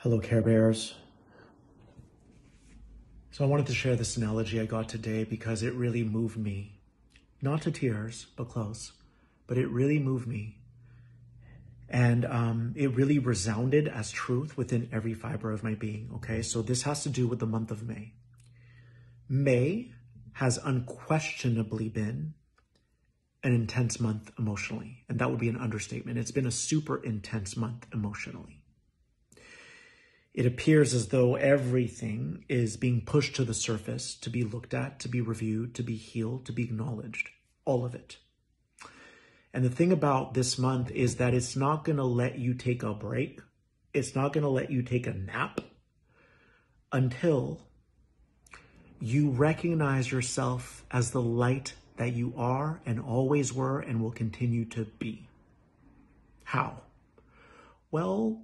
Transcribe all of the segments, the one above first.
Hello, Care Bears. So I wanted to share this analogy I got today because it really moved me. Not to tears, but close. But it really moved me. And it really resounded as truth within every fiber of my being, okay? So this has to do with the month of May. May has unquestionably been an intense month emotionally. And that would be an understatement. It's been a super intense month emotionally. It appears as though everything is being pushed to the surface to be looked at, to be reviewed, to be healed, to be acknowledged. All of it. And the thing about this month is that it's not going to let you take a break. It's not going to let you take a nap until you recognize yourself as the light that you are and always were and will continue to be. How? Well,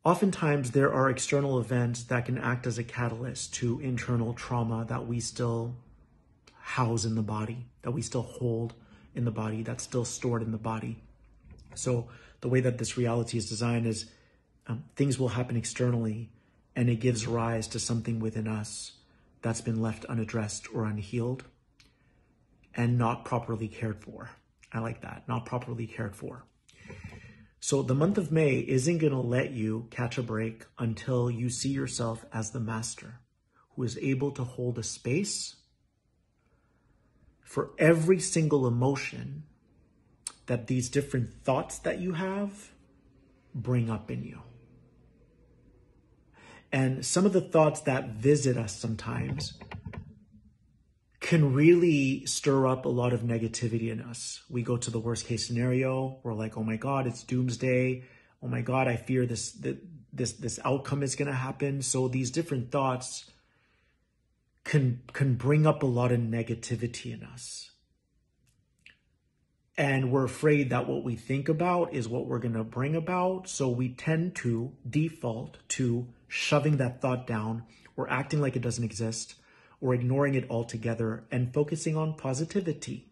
oftentimes there are external events that can act as a catalyst to internal trauma that we still house in the body, that we still hold in the body, that's still stored in the body. So the way that this reality is designed is things will happen externally and it gives rise to something within us that's been left unaddressed or unhealed and not properly cared for. I like that, not properly cared for. So the month of May isn't going to let you catch a break until you see yourself as the master who is able to hold a space for every single emotion that these different thoughts that you have bring up in you. And some of the thoughts that visit us sometimes can really stir up a lot of negativity in us. We go to the worst case scenario. We're like, oh my God, it's doomsday. Oh my God, I fear this outcome is going to happen. So these different thoughts can bring up a lot of negativity in us. And we're afraid that what we think about is what we're going to bring about. So we tend to default to shoving that thought down or acting like it doesn't exist, or ignoring it altogether and focusing on positivity.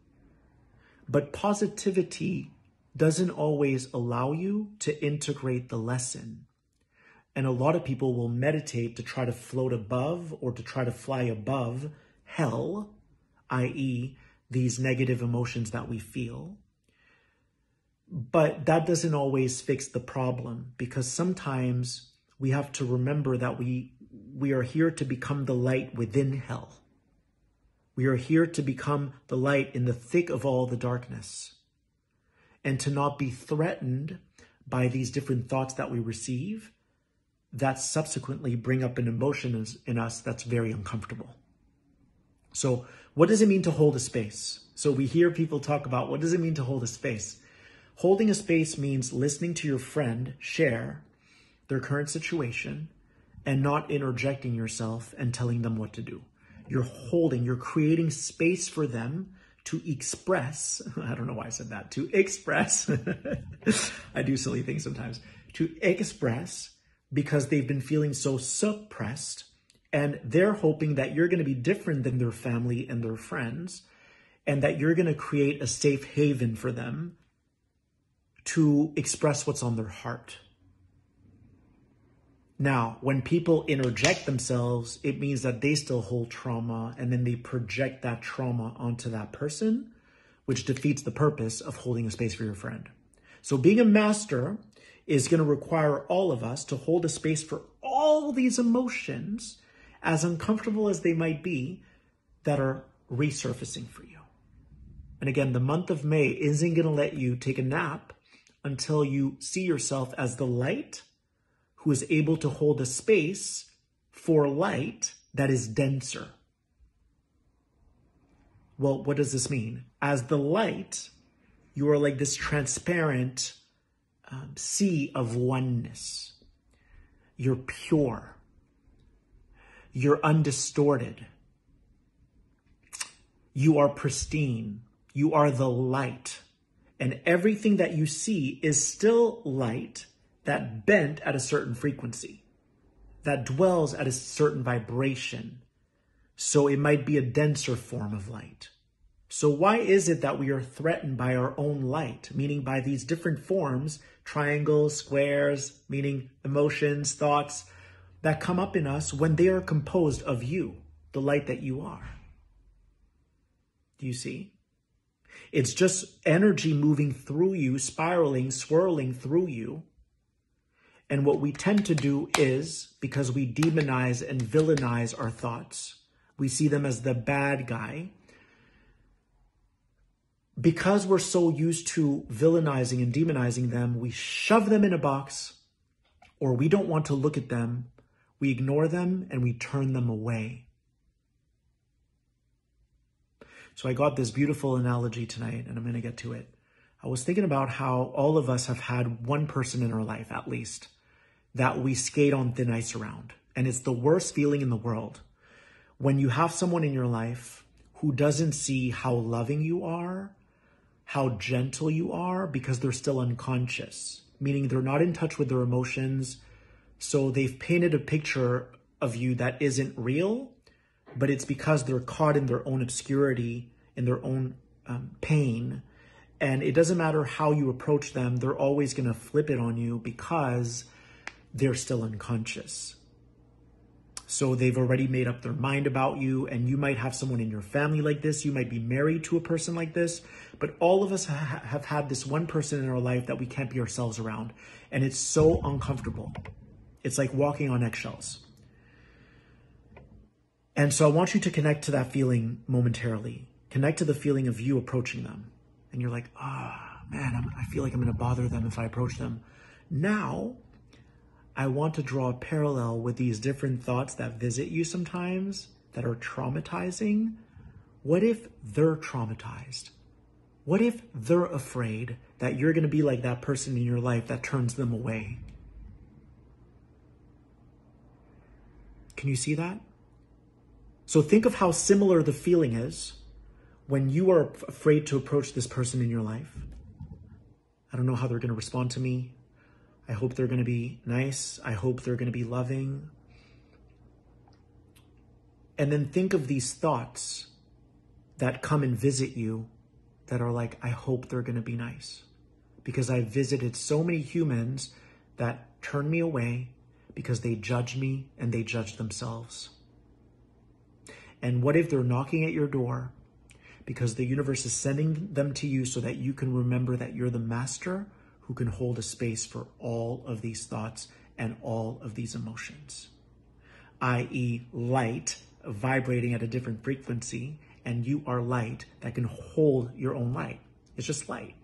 But positivity doesn't always allow you to integrate the lesson. And a lot of people will meditate to try to float above or to try to fly above hell, i.e., these negative emotions that we feel. But that doesn't always fix the problem, because sometimes we have to remember that we are here to become the light within hell. We are here to become the light in the thick of all the darkness, and to not be threatened by these different thoughts that we receive that subsequently bring up an emotion in us that's very uncomfortable. So what does it mean to hold a space? So we hear people talk about, what does it mean to hold a space? Holding a space means listening to your friend share their current situation and not interjecting yourself and telling them what to do. You're creating space for them to express. I don't know why I said that. To express. I do silly things sometimes. To express because they've been feeling so suppressed, and they're hoping that you're going to be different than their family and their friends, and that you're going to create a safe haven for them to express what's on their heart. Now, when people interject themselves, it means that they still hold trauma, and then they project that trauma onto that person, which defeats the purpose of holding a space for your friend. So being a master is going to require all of us to hold a space for all these emotions, as uncomfortable as they might be, that are resurfacing for you. And again, the month of May isn't going to let you take a nap until you see yourself as the light who is able to hold a space for light that is denser. Well, what does this mean? As the light, you are like this transparent sea of oneness. You're pure. You're undistorted. You are pristine. You are the light. And everything that you see is still light that bent at a certain frequency, that dwells at a certain vibration. So it might be a denser form of light. So why is it that we are threatened by our own light, meaning by these different forms, triangles, squares, meaning emotions, thoughts, that come up in us when they are composed of you, the light that you are? Do you see? It's just energy moving through you, spiraling, swirling through you. And what we tend to do is, because we demonize and villainize our thoughts, we see them as the bad guy. Because we're so used to villainizing and demonizing them, we shove them in a box, or we don't want to look at them. We ignore them and we turn them away. So I got this beautiful analogy tonight, and I'm going to get to it. I was thinking about how all of us have had one person in our life, at least, that we skate on thin ice around. And it's the worst feeling in the world. When you have someone in your life who doesn't see how loving you are, how gentle you are, because they're still unconscious, meaning they're not in touch with their emotions. So they've painted a picture of you that isn't real, but it's because they're caught in their own obscurity, in their own pain. And it doesn't matter how you approach them, they're always going to flip it on you because they're still unconscious. So they've already made up their mind about you, and you might have someone in your family like this. You might be married to a person like this, but all of us have had this one person in our life that we can't be ourselves around. And it's so uncomfortable. It's like walking on eggshells. And so I want you to connect to that feeling momentarily. Connect to the feeling of you approaching them. And you're like, man, I feel like I'm going to bother them if I approach them. Now, I want to draw a parallel with these different thoughts that visit you sometimes, that are traumatizing. What if they're traumatized? What if they're afraid that you're going to be like that person in your life that turns them away? Can you see that? So think of how similar the feeling is when you are afraid to approach this person in your life. I don't know how they're going to respond to me. I hope they're going to be nice. I hope they're going to be loving. And then think of these thoughts that come and visit you that are like, I hope they're going to be nice. Because I visited so many humans that turn me away because they judge me and they judge themselves. And what if they're knocking at your door because the universe is sending them to you so that you can remember that you're the master who can hold a space for all of these thoughts and all of these emotions, i.e. light vibrating at a different frequency, and you are light that can hold your own light. It's just light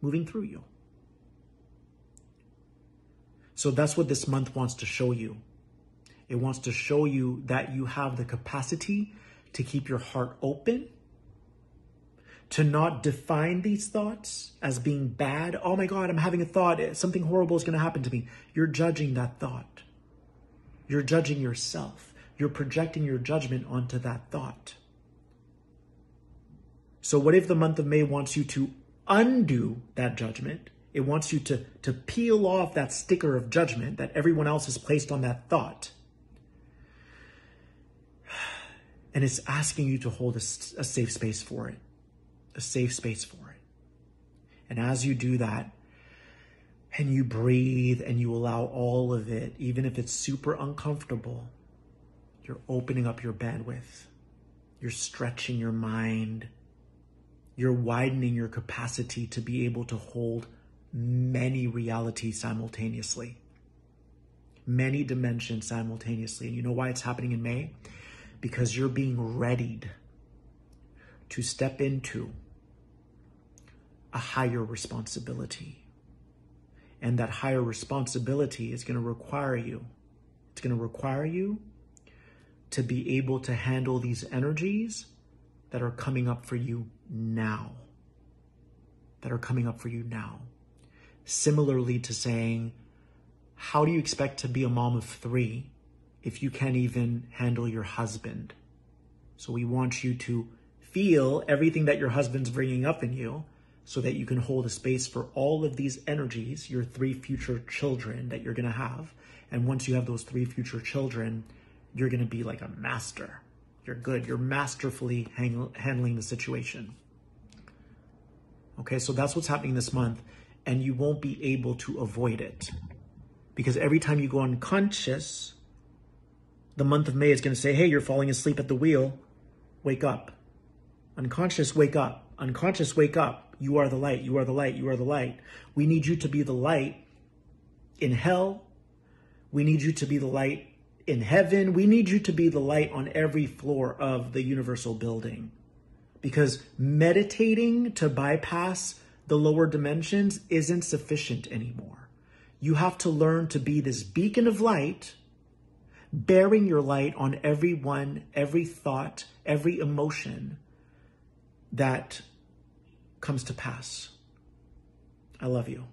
moving through you. So that's what this month wants to show you. It wants to show you that you have the capacity to keep your heart open, to not define these thoughts as being bad. Oh my God, I'm having a thought. Something horrible is going to happen to me. You're judging that thought. You're judging yourself. You're projecting your judgment onto that thought. So what if the month of May wants you to undo that judgment? It wants you to peel off that sticker of judgment that everyone else has placed on that thought. And it's asking you to hold a safe space for it. A safe space for it. And as you do that, and you breathe and you allow all of it, even if it's super uncomfortable, you're opening up your bandwidth. You're stretching your mind. You're widening your capacity to be able to hold many realities simultaneously. Many dimensions simultaneously. And you know why it's happening in May? Because you're being readied to step into a higher responsibility. And that higher responsibility is going to require you. It's going to require you to be able to handle these energies that are coming up for you now. That are coming up for you now. Similarly to saying, how do you expect to be a mom of 3 if you can't even handle your husband? So we want you to feel everything that your husband's bringing up in you so that you can hold a space for all of these energies, your 3 future children that you're going to have. And once you have those 3 future children, you're going to be like a master. You're good. You're masterfully handling the situation. Okay, so that's what's happening this month, and you won't be able to avoid it. Because every time you go unconscious, the month of May is going to say, hey, you're falling asleep at the wheel. Wake up. Unconscious, wake up. Unconscious, wake up. You are the light. You are the light. You are the light. We need you to be the light in hell. We need you to be the light in heaven. We need you to be the light on every floor of the universal building. Because meditating to bypass the lower dimensions isn't sufficient anymore. You have to learn to be this beacon of light, bearing your light on everyone, every thought, every emotion that comes to pass. I love you.